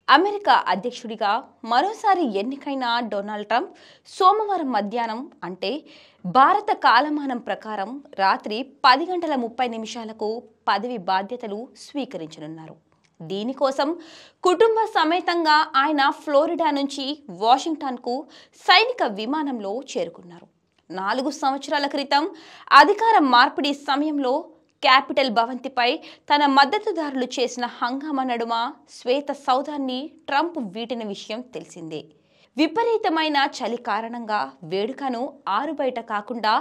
America అధ్యక్షుడిగా మరోసారి ఎన్నికైన డొనాల్డ్ ట్రంప్ సోమవారం మధ్యాహ్నం అంటే భారత కాలమానం ప్రకారం రాత్రి 10:30 పదవి బాధ్యతలు స్వీకరించనున్నారు. దీనికోసం కుటుంబ సమేతంగా ఆయన ఫ్లోరిడా నుంచి వాషింగ్టన్కు సైనిక విమానంలో చేరుకున్నారు. 4 సంవత్సరాల క్రితం అధికార మార్పిడి సమయంలో క్యాపిటల్ భవంతిపై తన మద్దతుదారులు చేసిన హంగామా నడుమ శ్వేత సౌధాన్ని ట్రంప్ వీటిన విషయం తెలిసిందే. విపరీతమైన చలి కారణంగా వేడుకను ఆరుబయట కాకుండా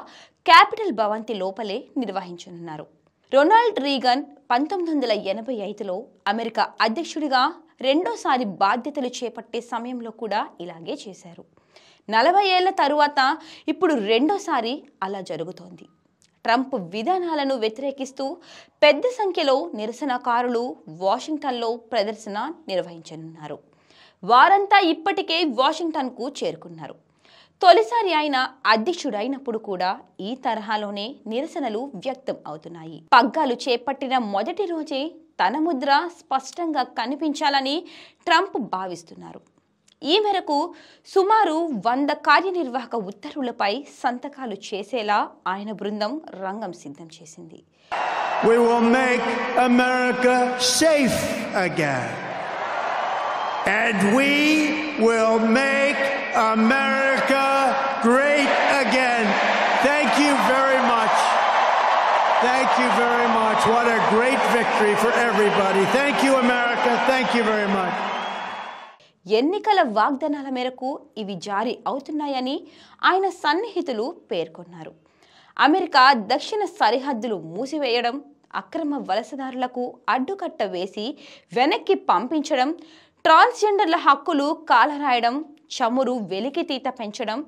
క్యాపిటల్ భవంతి లోపలే నిర్వహించనున్నారు. రొనాల్డ్ రీగన్ 1985లో అమెరికా అధ్యక్షుడిగా రెండోసారి బాధ్యతలు చేపట్టే సమయంలో కూడా ఇలాగే చేశారు. 40 ఏళ్ల తరువాత ఇప్పుడు రెండోసారి అలా జరుగుతోంది. ట్రంప్ విధానాలను వ్యతిరేకిస్తూ పెద్ద సంఖ్యలో నిరసనకారులు వాషింగ్టన్లో ప్రదర్శన నిర్వహించనున్నారు. వారంతా ఇప్పటికే వాషింగ్టన్కు చేరుకున్నారు. తొలిసారి ఆయన అధ్యక్షుడైనప్పుడు కూడా ఈ తరహాలోనే నిరసనలు వ్యక్తం అవుతున్నాయి. పగ్గాలు చేపట్టిన మొదటి రోజే తన ముద్ర స్పష్టంగా కనిపించాలని ట్రంప్ భావిస్తున్నారు. ఈ మేరకు సుమారు 100 కార్యనిర్వాహక ఉత్తర్వులపై సంతకాలు చేసేలా ఆయన బృందం రంగం సిద్ధం చేసింది. We will make America safe again. And we will make America great again. Thank you very much. Thank you very much. What a great victory for everybody. Thank you, America. Thank you very much. ఎన్నికల వాగ్దానాల మేరకు ఇవి జారీ అవుతున్నాయని ఆయన సన్నిహితులు పేర్కొన్నారు. America దక్షిణ సరిహద్దులు మూసివేయడం, అక్రమ వలసదారులకు అడ్డుకట్ట వేసి వెనక్కి పంపించడం, ట్రాన్స్జెండర్ల హక్కులు కాలరాయడం, చమురు వెలికితీత పెంచడం,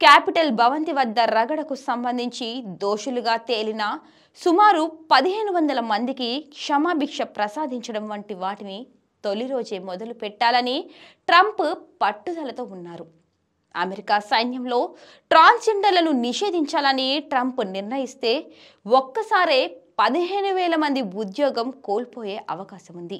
క్యాపిటల్ భవంతి వద్ద రగడకు సంబంధించి దోషులుగా తేలిన సుమారు 1500 మందికి క్షమాభిక్ష ప్రసాదించడం వంటి వాటిని తొలి రోజే మొదలు పెట్టాలని ట్రంప్ పట్టుదలతో ఉన్నారు. అమెరికా సైన్యంలో ట్రాన్స్జెండర్లను నిషేధించాలని ట్రంప్ నిర్ణయిస్తే ఒక్కసారే 15,000 మంది ఉద్యోగం కోల్పోయే అవకాశం ఉంది.